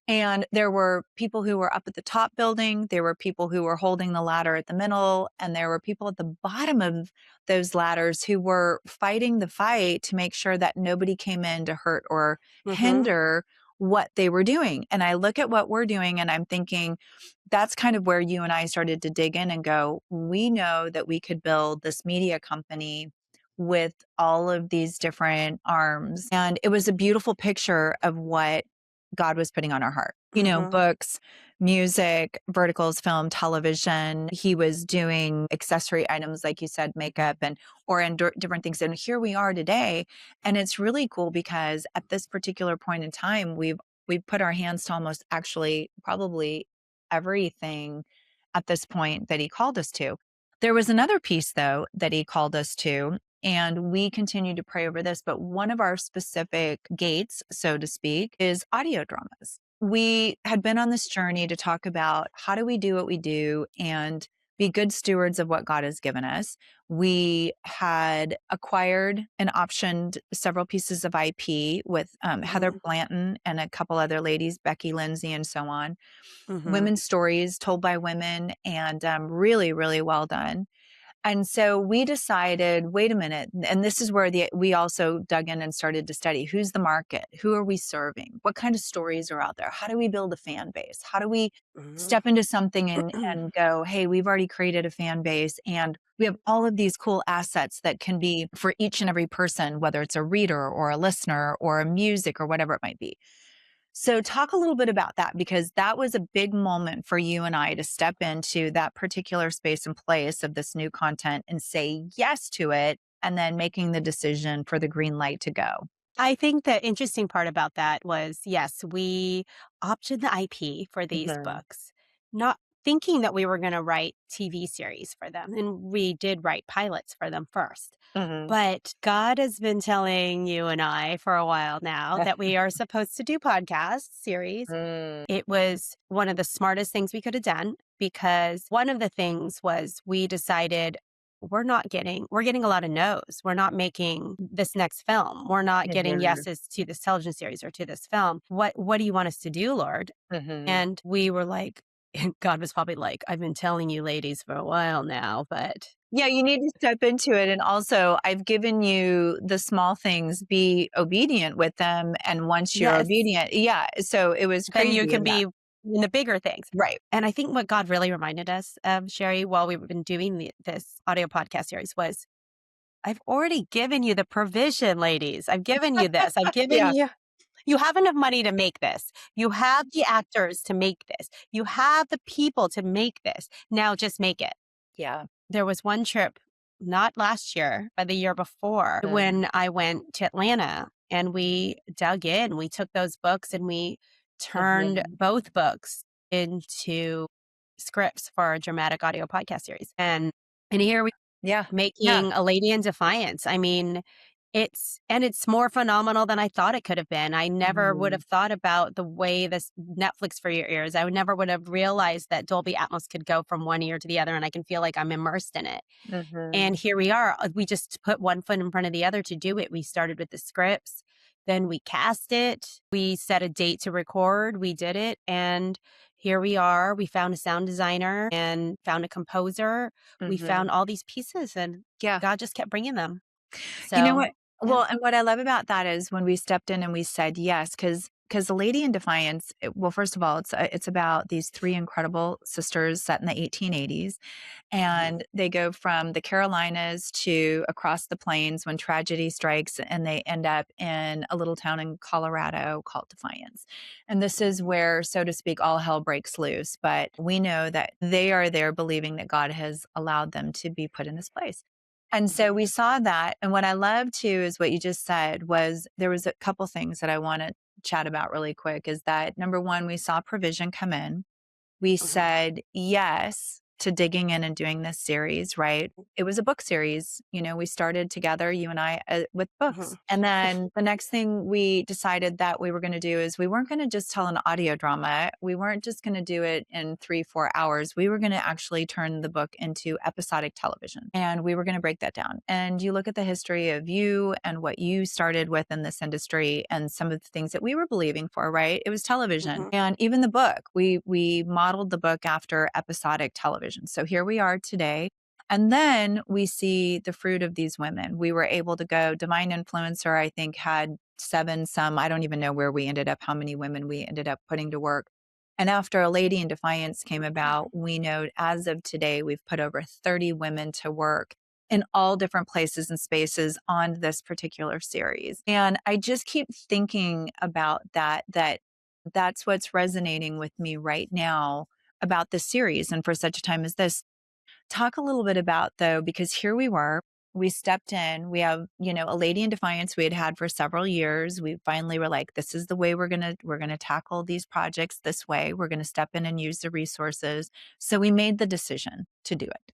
And there were people who were up at the top building. There were people who were holding the ladder at the middle. And there were people at the bottom of those ladders who were fighting the fight to make sure that nobody came in to hurt or hinder what they were doing. And I look at what we're doing and I'm thinking, that's kind of where you and I started to dig in and go, we know that we could build this media company with all of these different arms. And it was a beautiful picture of what God was putting on our heart. Books, music, verticals, film, television. He was doing accessory items, like you said, makeup and different things. And here we are today. And it's really cool because at this particular point in time, we've put our hands to almost actually probably everything at this point that he called us to. There was another piece though that he called us to, and we continue to pray over this, but one of our specific gates, so to speak, is audio dramas. We had been on this journey to talk about how do we do what we do and be good stewards of what God has given us. We had acquired and optioned several pieces of IP with Heather Blanton and a couple other ladies, Becky Lindsay, and so on. Women's stories told by women, and really, really well done. And so we decided, wait a minute. And this is where we also dug in and started to study who's the market? Who are we serving? What kind of stories are out there? How do we build a fan base? How do we step into something and go, hey, we've already created a fan base and we have all of these cool assets that can be for each and every person, whether it's a reader or a listener or a music or whatever it might be. So talk a little bit about that, because that was a big moment for you and I to step into that particular space and place of this new content and say yes to it, and then making the decision for the green light to go. I think the interesting part about that was, yes, we optioned the IP for these books, not thinking that we were going to write TV series for them. And we did write pilots for them first. But God has been telling you and I for a while now that we are supposed to do podcast series. It was one of the smartest things we could have done, because one of the things was we decided we're getting a lot of no's. We're not making this next film. We're not getting yeses to this television series or to this film. What do you want us to do, Lord? And we were like, and God was probably like, I've been telling you ladies for a while now, but yeah, you need to step into it. And also, I've given you the small things, be obedient with them. And once you're obedient, so it was crazy. Then you can be in the bigger things. Right. And I think what God really reminded us of, Shari, while we've been doing this audio podcast series was, I've already given you the provision, ladies. I've given you this. I've given you have enough money to make this. You have the actors to make this. You have the people to make this. Now just make it. Yeah. There was one trip, not last year, but the year before, when I went to Atlanta and we dug in. We took those books and we turned both books into scripts for a dramatic audio podcast series. And here we making A Lady in Defiance. I mean, it's more phenomenal than I thought it could have been. I never would have thought about the way this Netflix for your ears. I never would have realized that Dolby Atmos could go from one ear to the other and I can feel like I'm immersed in it. And here we are. We just put one foot in front of the other to do it. We started with the scripts. Then we cast it. We set a date to record. We did it. And here we are. We found a sound designer and found a composer. We found all these pieces, and Yeah. God just kept bringing them. You know So, what? yeah. Well, and what I love about that is when we stepped in and we said yes, because the Lady in Defiance, well, first of all, it's about these three incredible sisters set in the 1880s, and they go from the Carolinas to across the plains when tragedy strikes, and they end up in a little town in Colorado called Defiance. And this is where, so to speak, all hell breaks loose. But we know that they are there believing that God has allowed them to be put in this place. And so we saw that. And what I love too is what you just said was there was a couple things that I want to chat about really quick is that number one, we saw provision come in. We said yes to digging in and doing this series, right? It was a book series. You know, we started together, you and I, with books. And then the next thing we decided that we were going to do is we weren't going to just tell an audio drama. We weren't just going to do it in 3-4 hours. We were going to actually turn the book into episodic television, and we were going to break that down. And you look at the history of you and what you started with in this industry and some of the things that we were believing for, right? It was television. And even the book, we modeled the book after episodic television. So here we are today. And then we see the fruit of these women. We were able to go, Divine Influencer, I think, had 7, I don't even know where we ended up, how many women we ended up putting to work. And after A Lady in Defiance came about, we know as of today, we've put over 30 women to work in all different places and spaces on this particular series. And I just keep thinking about that's what's resonating with me right now about this series and for such a time as this. Talk a little bit about though, because here we were, we stepped in, we have, A Lady in Defiance we had for several years. We finally were like, this is the way we're going to tackle these projects this way. We're going to step in and use the resources. So we made the decision to do it.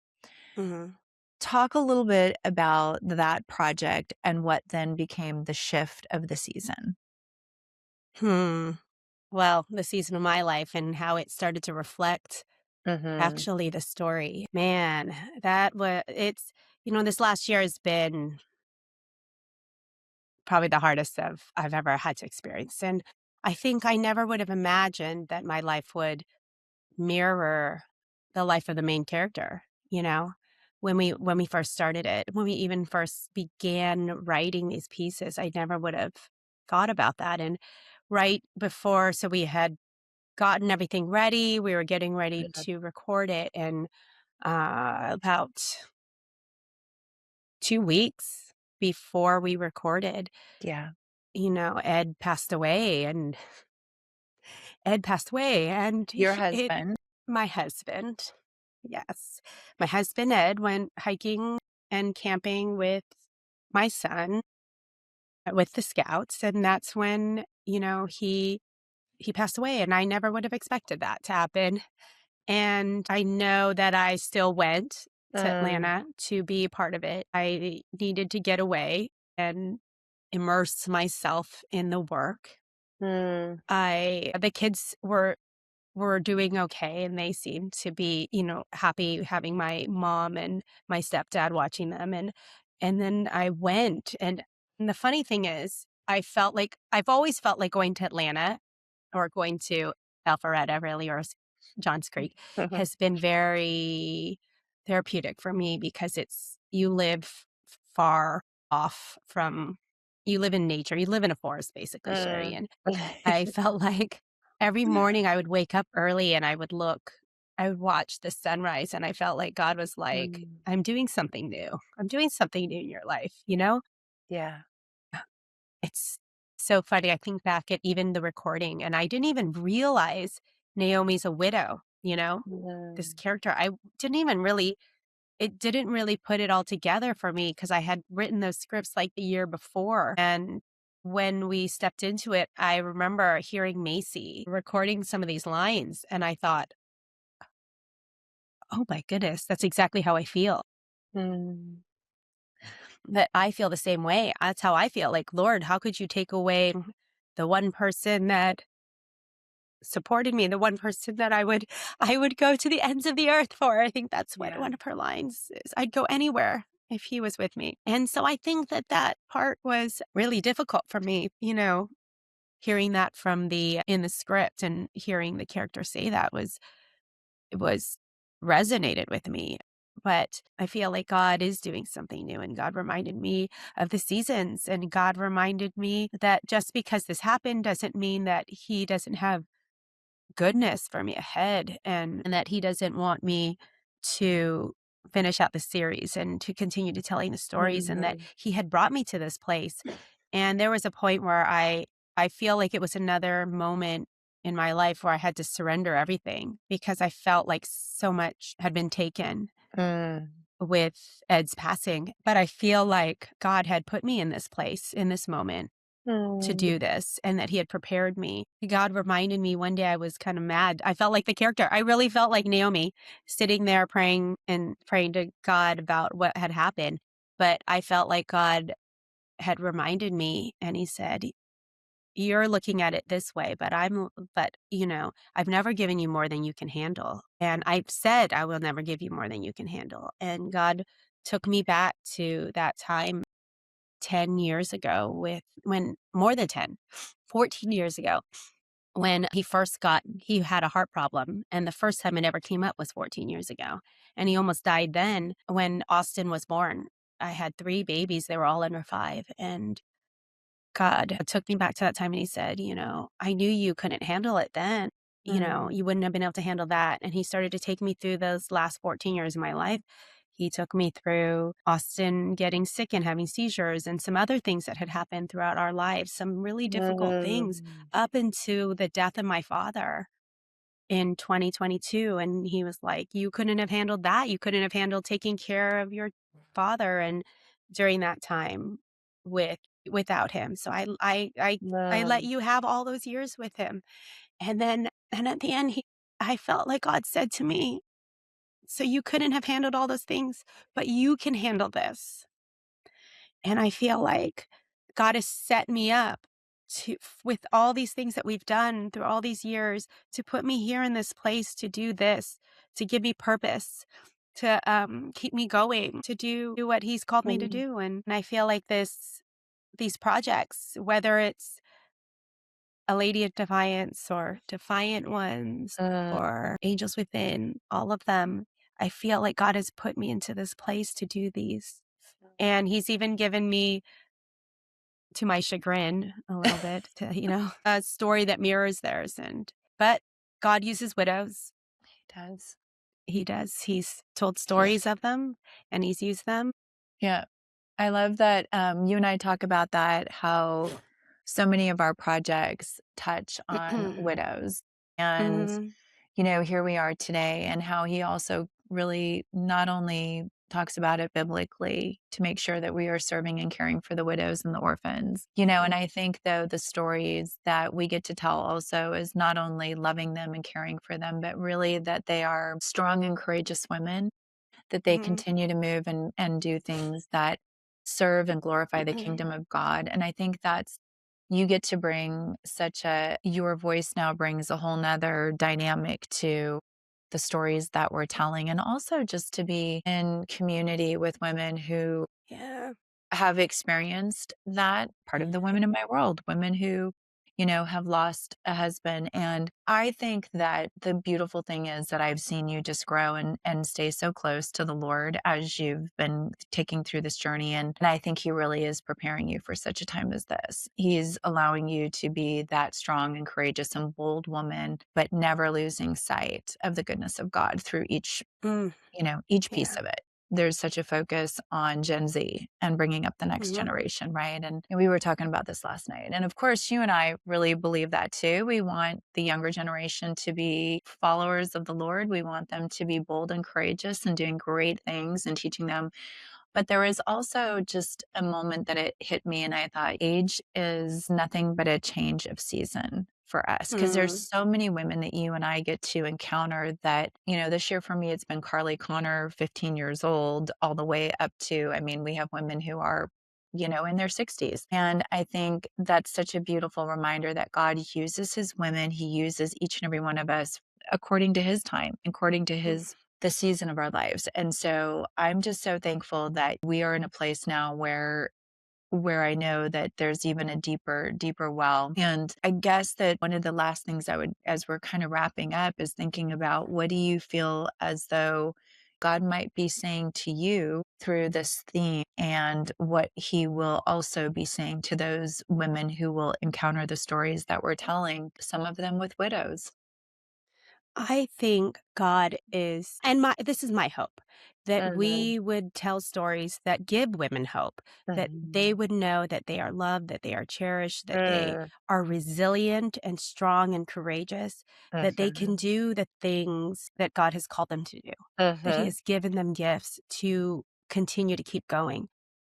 Talk a little bit about that project and what then became the shift of the season. Well, the season of my life and how it started to reflect actually the story. Man, this last year has been probably the hardest I've ever had to experience. And I think I never would have imagined that my life would mirror the life of the main character, when we first started it, when we even first began writing these pieces, I never would have thought about that. And right before, so we had gotten everything ready, we were getting ready to record it, and about 2 weeks before we recorded, Yeah. Ed passed away, and Your husband. my husband, yes, my husband Ed went hiking and camping with my son with the scouts, and that's when he passed away, and I never would have expected that to happen. And I know that I still went to Atlanta to be part of it. I needed to get away and immerse myself in the work. The kids were doing okay, and they seemed to be, happy having my mom and my stepdad watching them. And then I went, and the funny thing is, I've always felt like going to Atlanta or going to Alpharetta, really, or Johns Creek has been very therapeutic for me because you live far off from, you live in nature, you live in a forest, basically, Shari. And I felt like every morning I would wake up early and I would watch the sunrise, and I felt like God was like, I'm doing something new. I'm doing something new in your life, Yeah. It's so funny. I think back at even the recording, and I didn't even realize Naomi's a widow, this character. It didn't really put it all together for me because I had written those scripts like the year before. And when we stepped into it, I remember hearing Macy recording some of these lines, and I thought, oh my goodness, that's exactly how I feel. That I feel the same way. That's how I feel. Like, Lord, how could you take away the one person that supported me, the one person that I would go to the ends of the earth for? I think that's what one of her lines is. I'd go anywhere if he was with me. And so I think that that part was really difficult for me, hearing that in the script and hearing the character say that was resonated with me. But I feel like God is doing something new, and God reminded me of the seasons, and God reminded me that just because this happened doesn't mean that he doesn't have goodness for me ahead, and that he doesn't want me to finish out the series and to continue to telling the stories, and that he had brought me to this place. And there was a point where I feel like it was another moment in my life where I had to surrender everything because I felt like so much had been taken Mm. with Ed's passing. But I feel like God had put me in this place, in this moment, to Mm. do this, and that he had prepared me. God reminded me one day I was kind of mad. I felt like the character. I really felt like Naomi sitting there praying to God about what had happened. But I felt like God had reminded me, and he said, "You're looking at it this way, but I've never given you more than you can handle. And I've said I will never give you more than you can handle." And God took me back to that time 10 years ago when more than 10, 14 years ago, when he had a heart problem. And the first time it ever came up was 14 years ago. And he almost died then when Austin was born. I had 3 babies. They were all under 5. And God took me back to that time and he said, I knew you couldn't handle it then. You wouldn't have been able to handle that. And he started to take me through those last 14 years of my life. He took me through Austin getting sick and having seizures and some other things that had happened throughout our lives, some really difficult things up into the death of my father in 2022. And he was like, you couldn't have handled that. You couldn't have handled taking care of your father. And during that time without him. So I let you have all those years with him. And at the end, I felt like God said to me, so you couldn't have handled all those things, but you can handle this. And I feel like God has set me up with all these things that we've done through all these years, to put me here in this place to do this, to give me purpose, to keep me going, to do what he's called me to do. And I feel like these projects, whether it's A Lady of Defiance or Defiant Ones or Angels Within, all of them, I feel like God has put me into this place to do these. And he's even given me, to my chagrin, a little bit, a story that mirrors theirs. But God uses widows. He does. He does. He's told stories of them and he's used them. Yeah. I love that you and I talk about that, how so many of our projects touch on widows. And, Mhm. here we are today, and how he also really not only talks about it biblically to make sure that we are serving and caring for the widows and the orphans, and I think though the stories that we get to tell also is not only loving them and caring for them, but really that they are strong and courageous women, that they Mhm. continue to move and do things that serve and glorify the kingdom of God. And I think that's you get to bring your voice now brings a whole nother dynamic to the stories that we're telling, and also just to be in community with women who Yeah. have experienced that, part of the women in my world, women who, have lost a husband. And I think that the beautiful thing is that I've seen you just grow and stay so close to the Lord as you've been taking through this journey. And I think he really is preparing you for such a time as this. He's allowing you to be that strong and courageous and bold woman, but never losing sight of the goodness of God through Mm. each piece Yeah. of it. There's such a focus on Gen Z and bringing up the next generation, right? And we were talking about this last night. And of course, you and I really believe that too. We want the younger generation to be followers of the Lord. We want them to be bold and courageous and doing great things and teaching them. But there was also just a moment that it hit me, and I thought age is nothing but a change of season for us, because there's Mm. so many women that you and I get to encounter that, this year for me, it's been Carly Connor, 15 years old, all the way up to, I mean, we have women who are, in their 60s. And I think that's such a beautiful reminder that God uses his women. He uses each and every one of us according to his time, according to his the season of our lives. And so I'm just so thankful that we are in a place now where I know that there's even a deeper well. And I guess that one of the last things I would, as we're kind of wrapping up, is thinking about, what do you feel as though God might be saying to you through this theme, and what he will also be saying to those women who will encounter the stories that we're telling, some of them with widows. I think God is, and this is my hope, that Mhm, we would tell stories that give women hope, that they mhm, would know that they are loved, that they are cherished, that they mm, are resilient and strong and courageous, that they can mhm, do the things that God has called them to do, that He mhm, has given them gifts to continue to keep going,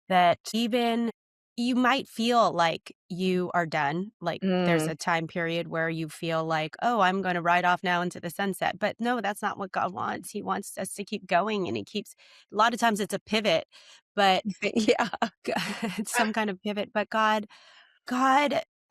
that even you might feel like you are done. Like there's mm. a time period where you feel like, oh, I'm going to ride off now into the sunset. But no, that's not what God wants. He wants us to keep going. And He keeps, a lot of times it's a pivot, but Yeah. it's some kind of pivot. But God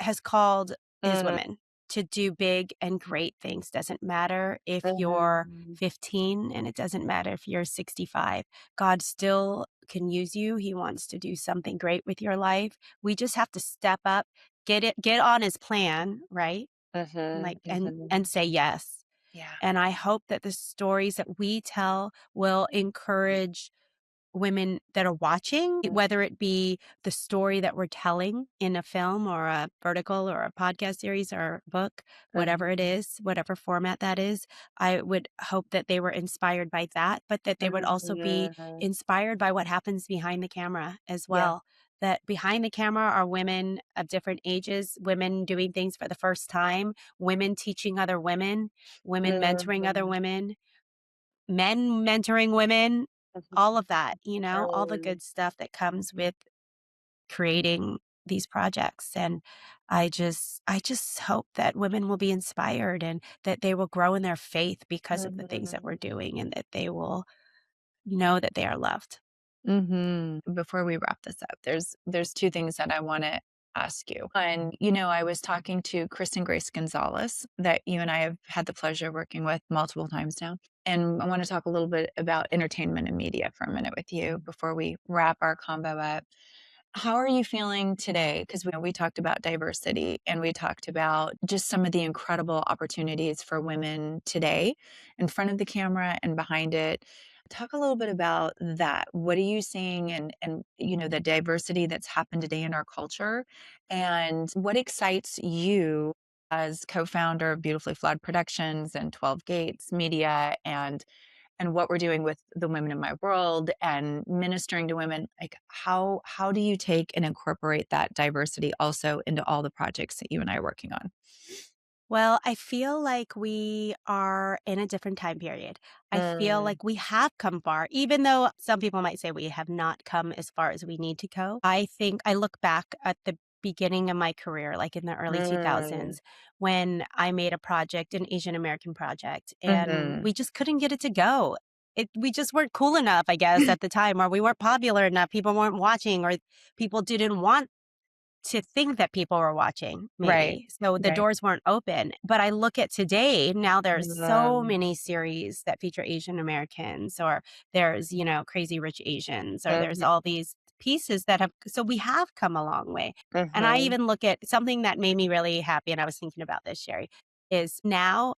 has called His Mm, women to do big and great things. Doesn't matter if you're mhm, 15 and it doesn't matter if you're 65. God still can use you. He wants to do something great with your life. We just have to step up, get on His plan, right? mhm, Like mhm. and say yes. Yeah. And I hope that the stories that we tell will encourage women that are watching, whether it be the story that we're telling in a film or a vertical or a podcast series or book, whatever it Mhm, is, whatever format that is. I would hope that they were inspired by that, but that they would also be mhm. inspired by what happens behind the camera as Yeah. well. That behind the camera are women of different ages, women doing things for the first time, women teaching other women, women mentoring other Mhm, women, men mentoring women, all of that, all the mhm, good stuff that comes with creating these projects. And I just hope that women will be inspired and that they will grow in their faith because of the things that we're mhm. doing, and that they will know that they are loved. Mhm. Before we wrap this up, there's two things that I wanna ask you. And, I was talking to Kristen Grace Gonzalez, that you and I have had the pleasure of working with multiple times now. And I wanna talk a little bit about entertainment and media for a minute with you before we wrap our combo up. How are you feeling today? Because we talked about diversity, and we talked about just some of the incredible opportunities for women today in front of the camera and behind it. Talk a little bit about that. What are you seeing, and the diversity that's happened today in our culture, and what excites you as co-founder of Beautifully Flawed Productions and 12 Gates Media, and what we're doing with the women in my world and ministering to women. Like, how do you take and incorporate that diversity also into all the projects that you and I are working on? Well, I feel like we are in a different time period. I feel Mm, like we have come far, even though some people might say we have not come as far as we need to go. I think I look back at the beginning of my career, like in the early mm, 2000s, when I made a project, an Asian American project, and mhm. we just couldn't get it to go. We just weren't cool enough, I guess, at the time, or we weren't popular enough. People weren't watching, or people didn't want to think that people were watching, Right, maybe. So the right. doors weren't open. But I look at today, now there's so Um, many series that feature Asian Americans, or there's, Crazy Rich Asians, or there's mhm, all these pieces that have, so we have come a long way. And I mhm. even look at something that made me really happy, and I was thinking about this, Sherry, is now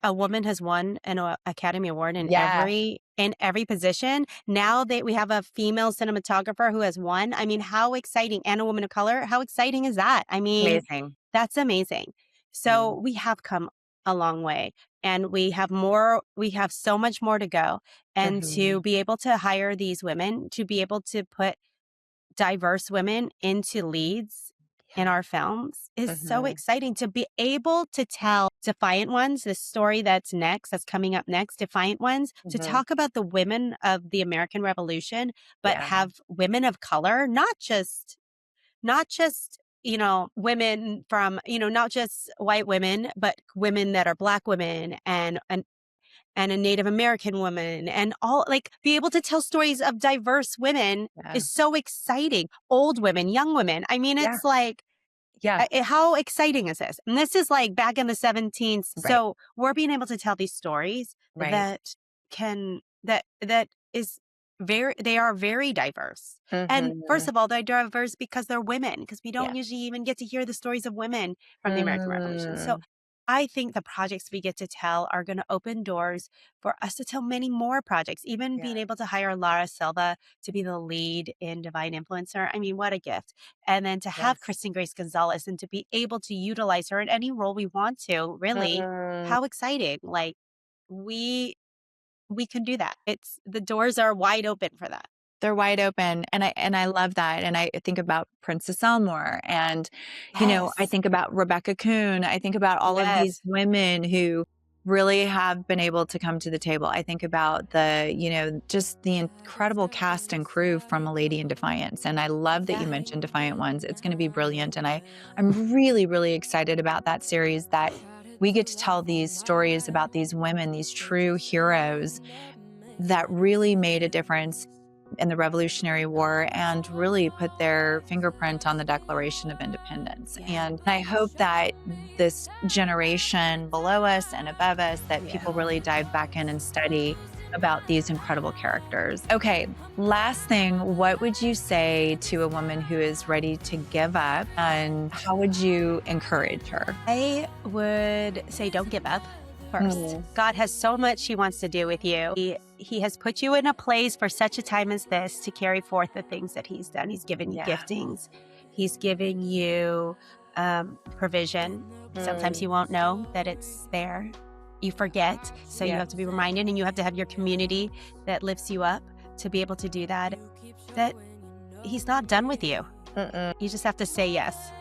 a woman has won an Academy Award in Yes, every position. Now that we have a female cinematographer who has won, I mean, how exciting! And a woman of color, how exciting is that? I mean, amazing. that's amazing. So Mm, we have come a long way, and we have so much more to go. And to mhm. be able to hire these women, to be able to put diverse women into leads in Yeah. our films is so Mhm, exciting. To be able to tell Defiant Ones, the story that's coming up next, Defiant Ones, to mhm. talk about the women of the American Revolution, but Yeah, have women of color, not just women from, not just white women, but women that are Black women, and a Native American woman, and all, like, be able to tell stories of diverse women yeah, is so exciting. Old women, young women. I mean, yeah, it's like, yeah. how exciting is this? And this is like back in the 17th. Right, So we're being able to tell these stories right. that that is they are very diverse. And first of all, they're diverse because they're women, because we don't usually even get to hear the stories of women from the American Revolution. So I think the projects we get to tell are going to open doors for us to tell many more projects, even being able to hire Lara Silva to be the lead in Divine Influencer. I mean, what a gift. And then to have Kristen Grace Gonzalez and to be able to utilize her in any role we want to, really, how exciting. Like, we can do that. The doors are wide open for that. They're wide open. And I love that. And I think about Princess Elmore and, you know, I think about Rebecca Kuhn. I think about all of these women who really have been able to come to the table. I think about just the incredible cast and crew from A Lady in Defiance. And I love that you mentioned Defiant Ones. It's going to be brilliant. And I'm really, really excited about that series, that we get to tell these stories about these women, these true heroes that really made a difference in the Revolutionary War and really put their fingerprint on the Declaration of Independence. And I hope that this generation below us and above us, that people really dive back in and study about these incredible characters. Okay, last thing, what would you say to a woman who is ready to give up, and how would you encourage her? I would say don't give up. First, God has so much He wants to do with you. He has put you in a place for such a time as this to carry forth the things that He's done. He's given you giftings. He's giving you provision. Sometimes you won't know that it's there. You forget. So you have to be reminded, and you have to have your community that lifts you up to be able to do that. That He's not done with you. You just have to say yes.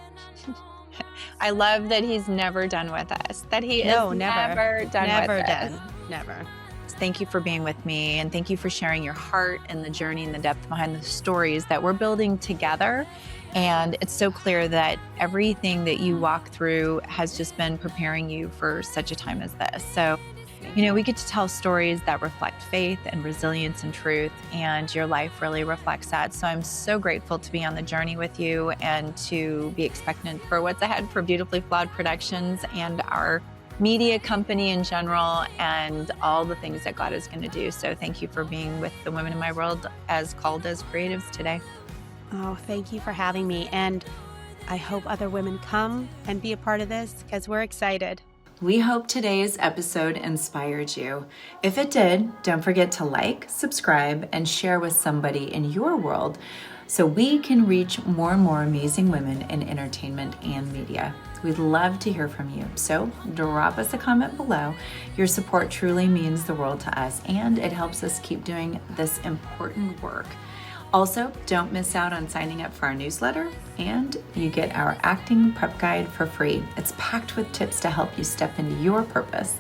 I love that He's never done with us, that He is never done with us. Never. Thank you for being with me, and thank you for sharing your heart and the journey and the depth behind the stories that we're building together. And it's so clear that everything that you walk through has just been preparing you for such a time as this. So, you know, we get to tell stories that reflect faith and resilience and truth, and your life really reflects that. So I'm so grateful to be on the journey with you and to be expectant for what's ahead for Beautifully Flawed Productions and our media company in general, and all the things that God is going to do. So thank you for being with the women in my world as called as creatives today. Oh, thank you for having me. And I hope other women come and be a part of this, because we're excited. We hope today's episode inspired you. If it did, don't forget to like, subscribe, and share with somebody in your world so we can reach more and more amazing women in entertainment and media. We'd love to hear from you. So drop us a comment below. Your support truly means the world to us, and it helps us keep doing this important work. Also, don't miss out on signing up for our newsletter, and you get our acting prep guide for free. It's packed with tips to help you step into your purpose.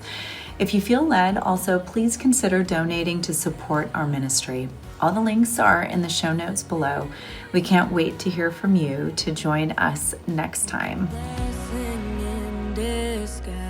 If you feel led, also please consider donating to support our ministry. All the links are in the show notes below. We can't wait to hear from you to join us next time. Blessing in disguise.